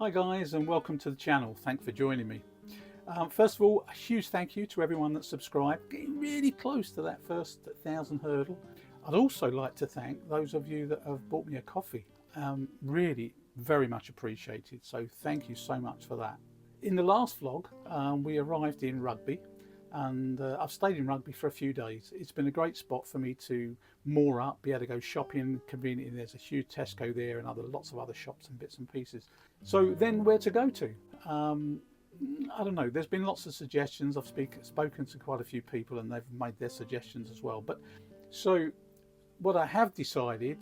Hi guys, and welcome to the channel. Thanks for joining me. First of all, a huge thank you to everyone that subscribed, getting really close to that first 1,000 hurdle. I'd also like to thank those of you that have bought me a coffee. Really very much appreciated, so thank you so much for that. In the last vlog, we arrived in Rugby, and I've stayed in Rugby for a few days. It's been a great spot for me to moor up, be able to go shopping conveniently. There's a huge Tesco there and lots of other shops and bits and pieces. So then where to go to? I don't know, there's been lots of suggestions. I've spoken to quite a few people and they've made their suggestions as well. But so what I have decided,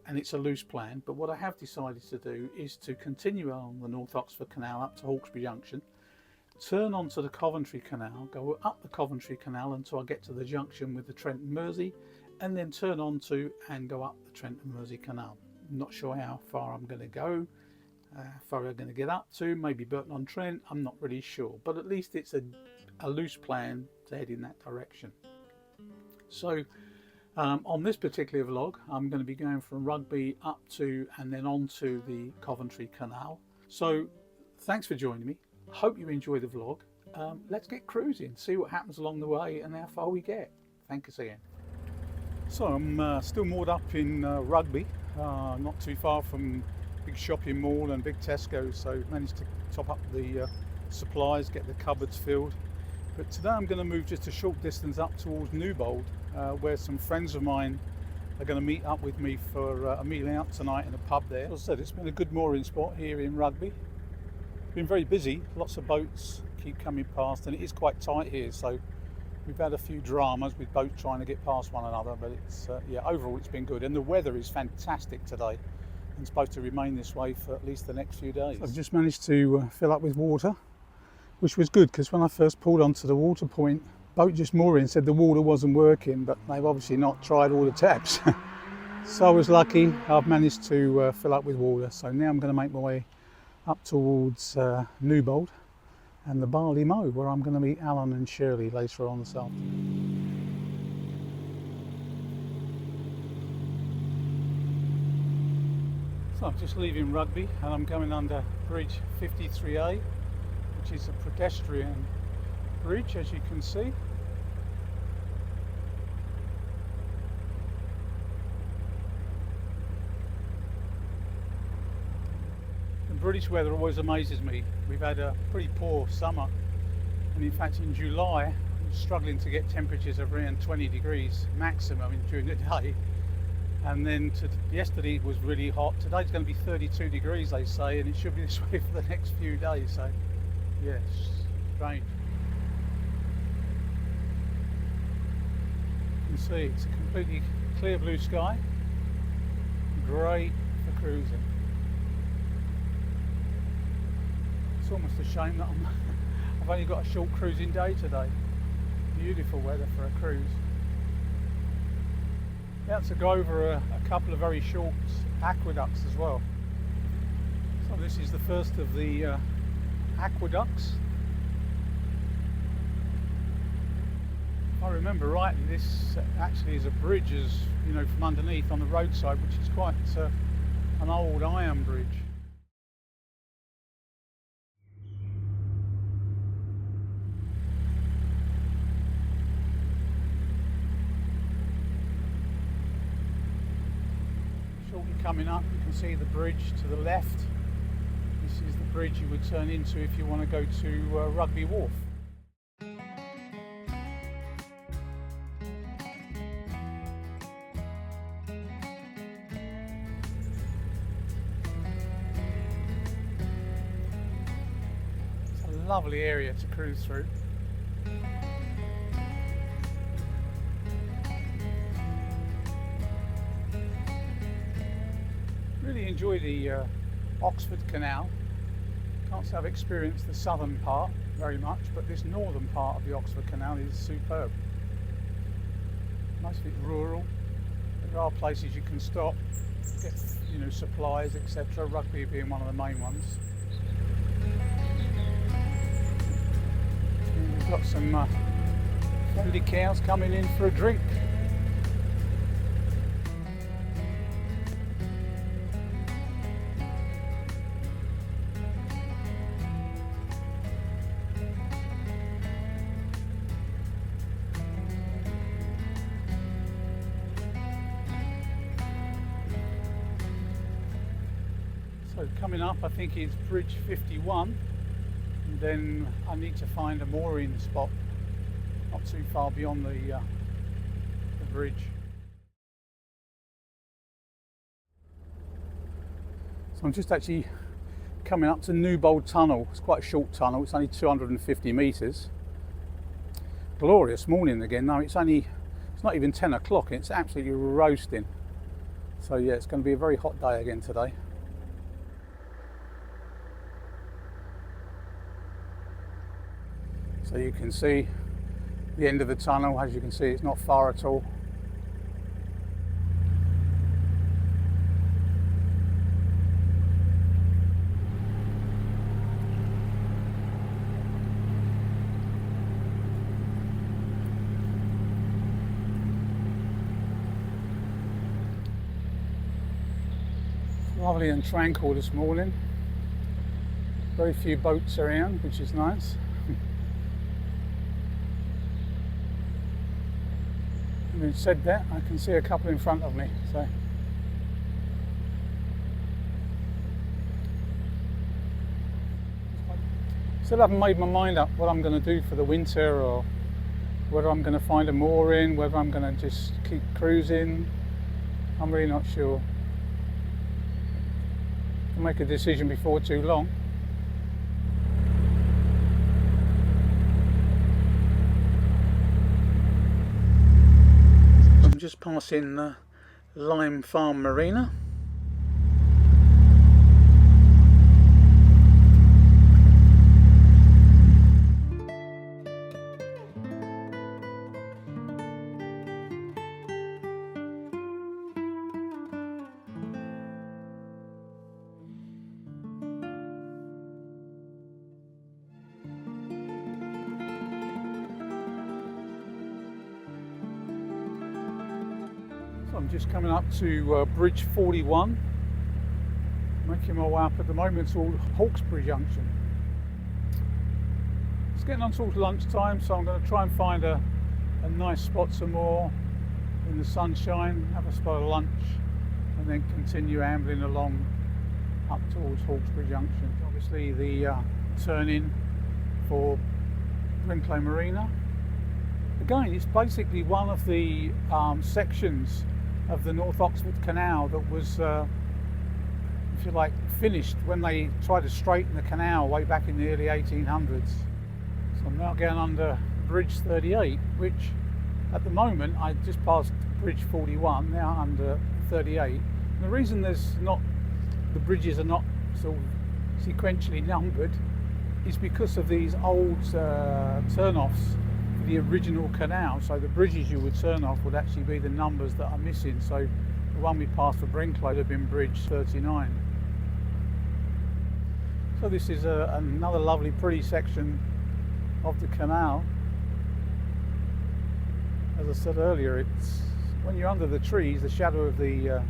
and it's a loose plan, but what I have decided to do is to continue on the North Oxford Canal up to Hawkesbury Junction, turn onto the Coventry Canal, go up the Coventry Canal until I get to the junction with the Trent and Mersey, and then turn onto and go up the Trent and Mersey Canal. I'm not sure how far I'm going to go, how far I'm going to get up to, maybe Burton-on-Trent, I'm not really sure, but at least it's a loose plan to head in that direction. So on this particular vlog, I'm going to be going from Rugby up to and then onto the Coventry Canal. So thanks for joining me. Hope you enjoy the vlog. Let's get cruising, see what happens along the way and how far we get. Thank us again. So I'm still moored up in Rugby, not too far from big shopping mall and big Tesco, so managed to top up the supplies, get the cupboards filled. But today I'm going to move just a short distance up towards Newbold, where some friends of mine are going to meet up with me for a meal out tonight in a pub there. As I said, it's been a good mooring spot here in Rugby. Been very busy, lots of boats keep coming past, and it is quite tight here, so we've had a few dramas with boats trying to get past one another, but it's yeah, overall it's been good, and the weather is fantastic today and supposed to remain this way for at least the next few days. So I've just managed to fill up with water, which was good because when I first pulled onto the water point, boat just mooring said the water wasn't working, but they've obviously not tried all the taps. So I was lucky, I've managed to fill up with water, so now I'm going to make my way up towards Newbold and the Barley Mow, where I'm going to meet Alan and Shirley later on this afternoon. So I'm just leaving Rugby and I'm going under bridge 53A, which is a pedestrian bridge, as you can see. British weather always amazes me. We've had a pretty poor summer, and in fact in July I'm struggling to get temperatures of around 20 degrees maximum during the day, and then yesterday was really hot. Today's going to be 32 degrees they say, and it should be this way for the next few days, so yeah, it's strange. You can see it's a completely clear blue sky, great for cruising. It's almost a shame that I've only got a short cruising day today. Beautiful weather for a cruise. Yeah, to go over a couple of very short aqueducts as well. So this is the first of the aqueducts. If I remember rightly, this actually is a bridge, as you know, from underneath on the roadside, which is quite an old iron bridge. Coming up, you can see the bridge to the left. This is the bridge you would turn into if you want to go to Rugby Wharf. It's a lovely area to cruise through. Really enjoy the Oxford Canal. Can't say I've experienced the southern part very much, but this northern part of the Oxford Canal is superb. Most of it's rural. There are places you can stop, get supplies, etc. Rugby being one of the main ones. And we've got some friendly cows coming in for a drink. So coming up, I think it's bridge 51, and then I need to find a mooring spot not too far beyond the bridge. So I'm just actually coming up to Newbold Tunnel. It's quite a short tunnel, it's only 250 metres. Glorious morning again. No, it's not even 10 o'clock, it's absolutely roasting. So yeah, it's going to be a very hot day again today. So you can see the end of the tunnel. As you can see, it's not far at all. Lovely and tranquil this morning. Very few boats around, which is nice. Having said that, I can see a couple in front of me. So still haven't made my mind up what I'm going to do for the winter, or whether I'm going to find a mooring, whether I'm going to just keep cruising. I'm really not sure. I'll make a decision before too long. I'm just passing Lime Farm Marina. I'm just coming up to bridge 41, making my way up. At the moment it's all Hawkesbury Junction. It's getting on towards lunchtime, so I'm going to try and find a nice spot some more in the sunshine, have a spot of lunch, and then continue ambling along up towards Hawkesbury Junction. Obviously the turn-in for Brinclow Marina. Again, it's basically one of the sections of the North Oxford Canal that was, if you like, finished when they tried to straighten the canal way back in the early 1800s. So I'm now going under bridge 38, which at the moment I just passed bridge 41, now under 38. And the reason the bridges are not sort of sequentially numbered is because of these old turn-offs for the original canal. So the bridges you would turn off would actually be the numbers that are missing. So the one we passed for Brinclow would have been bridge 39. So this is another lovely pretty section of the canal. As I said earlier, it's when you're under the trees, the shadow of the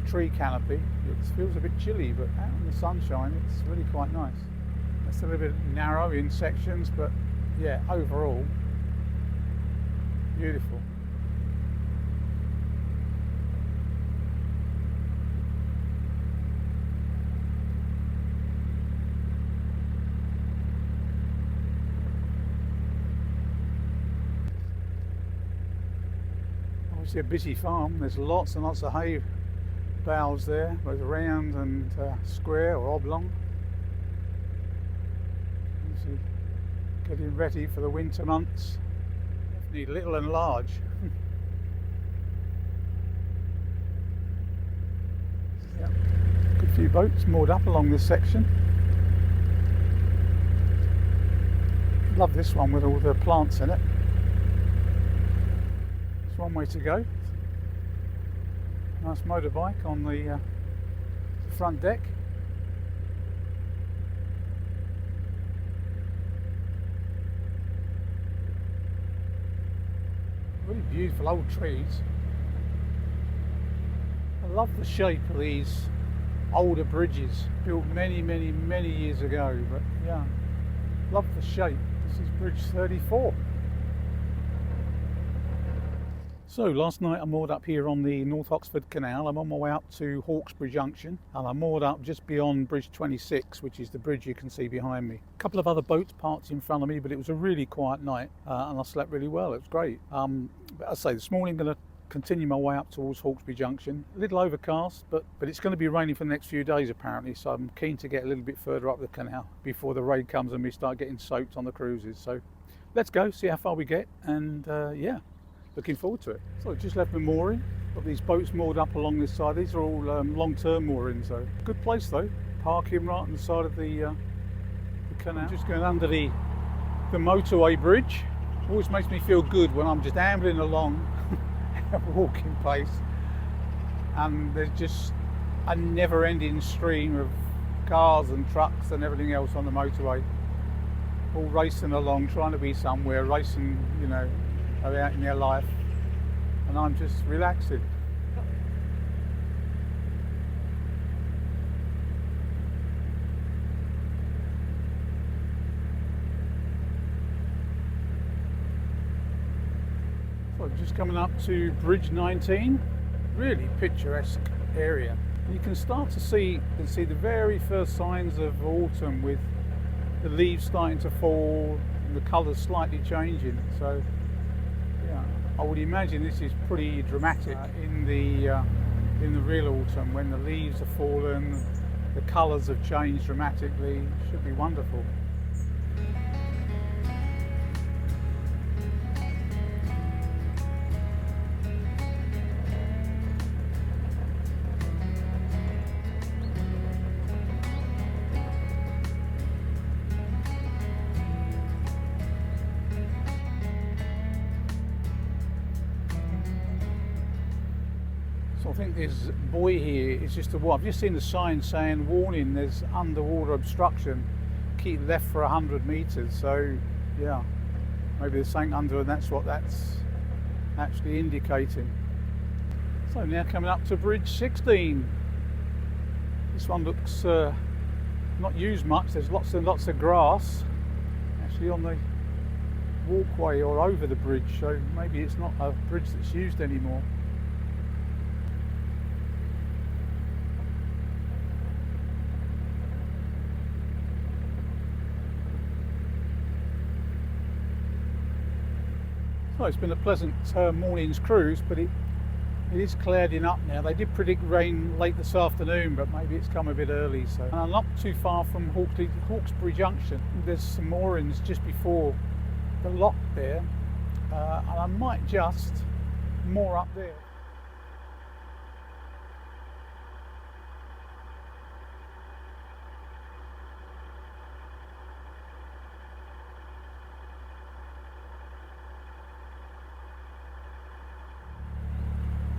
tree canopy, it feels a bit chilly, but out in the sunshine it's really quite nice. It's a little bit narrow in sections, but yeah, overall beautiful. Obviously a busy farm. There's lots and lots of hay bales there, both round and square or oblong. Obviously getting ready for the winter months. Need little and large. Yeah, good few boats moored up along this section. Love this one with all the plants in it. It's one way to go. Nice motorbike on the front deck. Really beautiful old trees. I love the shape of these older bridges built many years ago, but yeah, love the shape. This is bridge 34. So last night I moored up here on the North Hawkesbury Canal. I'm on my way up to Hawkesbury Junction and I moored up just beyond Bridge 26, which is the bridge you can see behind me. A couple of other boats parked in front of me, but it was a really quiet night and I slept really well. It was great. But as I say, this morning I'm going to continue my way up towards Hawkesbury Junction. A little overcast, but it's going to be raining for the next few days apparently, so I'm keen to get a little bit further up the canal before the rain comes and we start getting soaked on the cruises. So let's go, see how far we get, and yeah. Looking forward to it. So I just left my mooring. Got these boats moored up along this side. These are all long-term moorings though. Good place though. Parking right on the side of the canal. I'm just going under the motorway bridge. Always makes me feel good when I'm just ambling along at walking pace and there's just a never-ending stream of cars and trucks and everything else on the motorway. All racing along, trying to be somewhere, racing, you know, out in their life, and I'm just relaxing. So just coming up to Bridge 19, really picturesque area. You can start to see, the very first signs of autumn with the leaves starting to fall and the colours slightly changing. So I would imagine this is pretty dramatic in the real autumn when the leaves have fallen, the colours have changed dramatically. It should be wonderful. So I think this buoy here is just I've just seen the sign saying warning, there's underwater obstruction, keep left for 100 metres. So yeah, maybe there's something under and that's what that's actually indicating. So now coming up to Bridge 16. This one looks not used much. There's lots and lots of grass actually on the walkway or over the bridge, so maybe it's not a bridge that's used anymore. Well, it's been a pleasant morning's cruise, but it is clouding up now. They did predict rain late this afternoon, but maybe it's come a bit early. So, and I'm not too far from Hawkesbury Junction. There's some moorings just before the lock there, and I might just moor up there.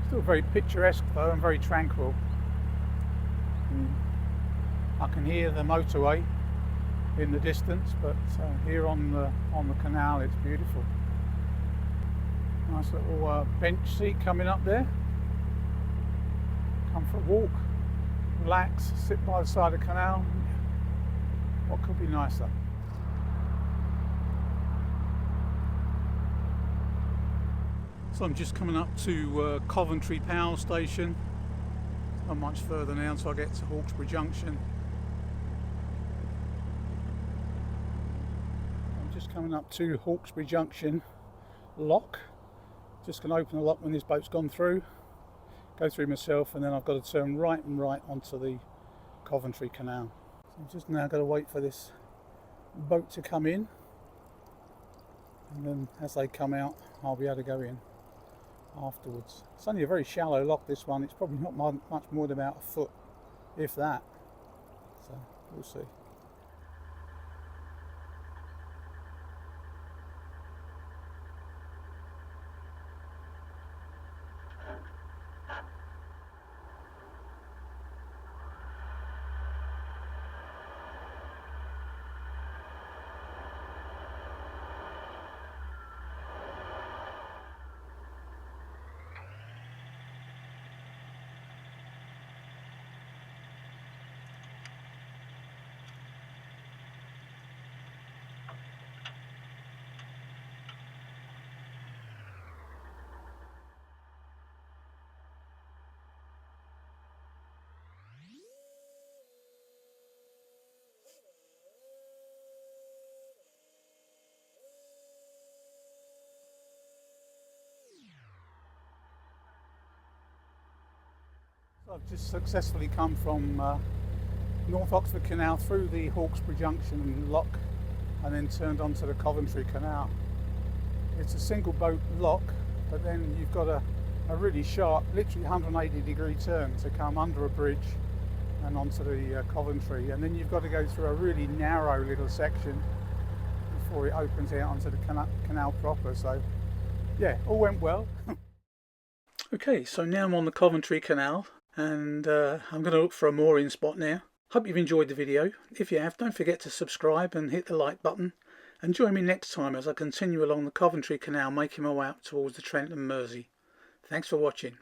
Still very picturesque though and very tranquil. I can hear the motorway in the distance, but here on the canal it's beautiful. Nice little bench seat coming up there. Come for a walk, relax, sit by the side of the canal. What could be nicer? So I'm just coming up to Coventry Power Station. Not much further now until I get to Hawkesbury Junction. I'm just coming up to Hawkesbury Junction lock. Just going to open the lock when this boat's gone through. Go through myself, and then I've got to turn right and right onto the Coventry Canal. So I'm just now got to wait for this boat to come in, and then as they come out I'll be able to go in afterwards. It's only a very shallow lock, this one. It's probably not much more than about a foot, if that, so we'll see. I've just successfully come from North Hawkesbury Canal through the Hawkesbury Junction lock and then turned onto the Coventry Canal. It's a single boat lock, but then you've got a really sharp, literally 180-degree turn to come under a bridge and onto the Coventry, and then you've got to go through a really narrow little section before it opens out onto the canal proper. So yeah, all went well. Okay, so now I'm on the Coventry Canal and I'm going to look for a mooring spot now. Hope you've enjoyed the video. If you have, don't forget to subscribe and hit the like button, and join me next time as I continue along the Coventry Canal making my way up towards the Trent and Mersey. Thanks for watching.